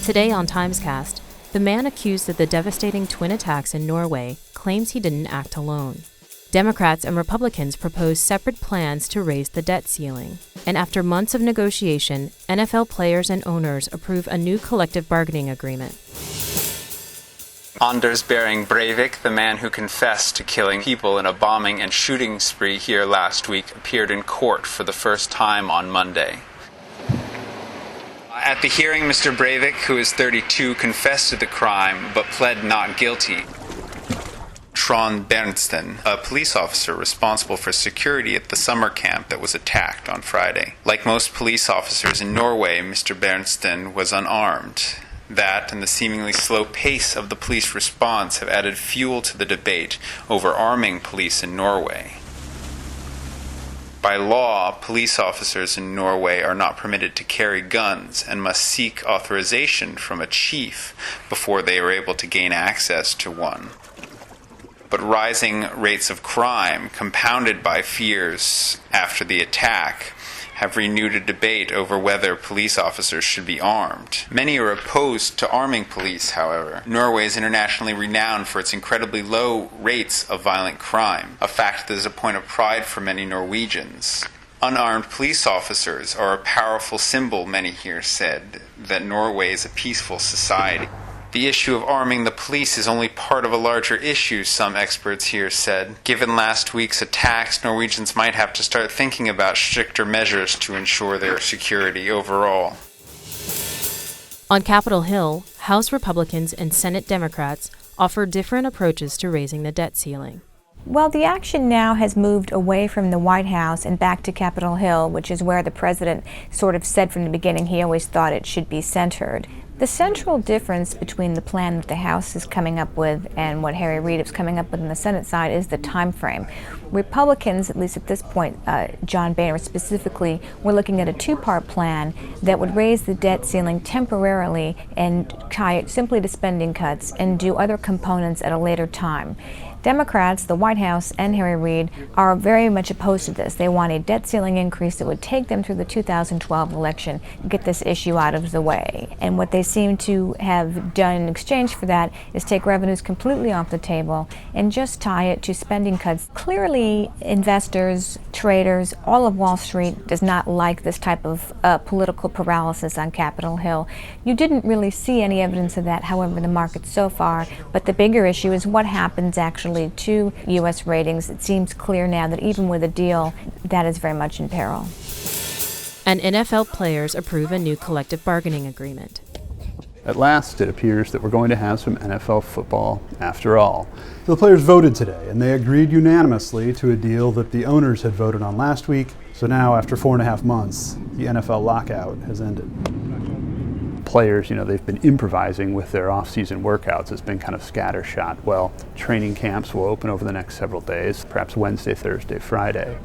Today on TimesCast, the man accused of the devastating twin attacks in Norway claims he didn't act alone. Democrats and Republicans propose separate plans to raise the debt ceiling. And after months of negotiation, N.F.L. players and owners approve a new collective bargaining agreement. Anders Behring Breivik, the man who confessed to killing people in a bombing and shooting spree here last week, appeared in court for the first time on Monday. At the hearing, Mr. Breivik, who is 32, confessed to the crime but pled not guilty. Trond Bernsten, a police officer responsible for security at the summer camp that was attacked on Friday. Like most police officers in Norway, Mr. Bernsten was unarmed. That and the seemingly slow pace of the police response have added fuel to the debate over arming police in Norway. By law, police officers in Norway are not permitted to carry guns and must seek authorization from a chief before they are able to gain access to one. But rising rates of crime, compounded by fears after the attack, have renewed a debate over whether police officers should be armed. Many are opposed to arming police, however. Norway is internationally renowned for its incredibly low rates of violent crime, a fact that is a point of pride for many Norwegians. Unarmed police officers are a powerful symbol, many here said, that Norway is a peaceful society. The issue of arming the police is only part of a larger issue, some experts here said. Given last week's attacks, Norwegians might have to start thinking about stricter measures to ensure their security overall. On Capitol Hill, House Republicans and Senate Democrats offer different approaches to raising the debt ceiling. Well, the action now has moved away from the White House and back to Capitol Hill, which is where the president sort of said from the beginning he always thought it should be centered. The central difference between the plan that the House is coming up with and what Harry Reid is coming up with on the Senate side is the time frame. Republicans, at least at this point, John Boehner specifically, were looking at a two-part plan that would raise the debt ceiling temporarily and tie it simply to spending cuts and do other components at a later time. Democrats, the White House, and Harry Reid are very much opposed to this. They want a debt ceiling increase that would take them through the 2012 election, get this issue out of the way. And what they seem to have done in exchange for that is take revenues completely off the table and just tie it to spending cuts. Clearly, investors, traders, all of Wall Street does not like this type of political paralysis on Capitol Hill. You didn't really see any evidence of that, however, in the market so far. But the bigger issue is what happens actually to U.S. ratings. It seems clear now that even with a deal, that is very much in peril. And N.F.L. players approve a new collective bargaining agreement. At last, it appears that we're going to have some NFL football after all. The players voted today, and they agreed unanimously to a deal that the owners had voted on last week. So now, after 4.5 months, the NFL lockout has ended. Players, they've been improvising with their off-season workouts. It's been kind of scattershot. Well, training camps will open over the next several days, perhaps Wednesday, Thursday, Friday.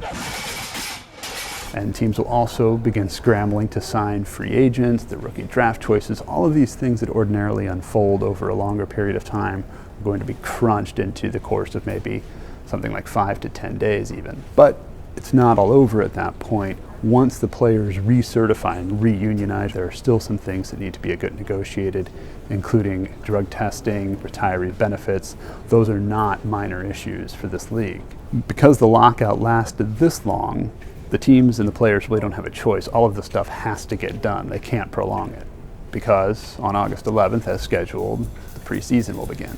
And teams will also begin scrambling to sign free agents, the rookie draft choices. All of these things that ordinarily unfold over a longer period of time are going to be crunched into the course of maybe something like 5 to 10 days even. But it's not all over at that point. Once the players recertify and reunionize, there are still some things that need to be negotiated, including drug testing, retiree benefits. Those are not minor issues for this league. Because the lockout lasted this long, the teams and the players really don't have a choice. All of this stuff has to get done. They can't prolong it because on August 11th, as scheduled, the preseason will begin.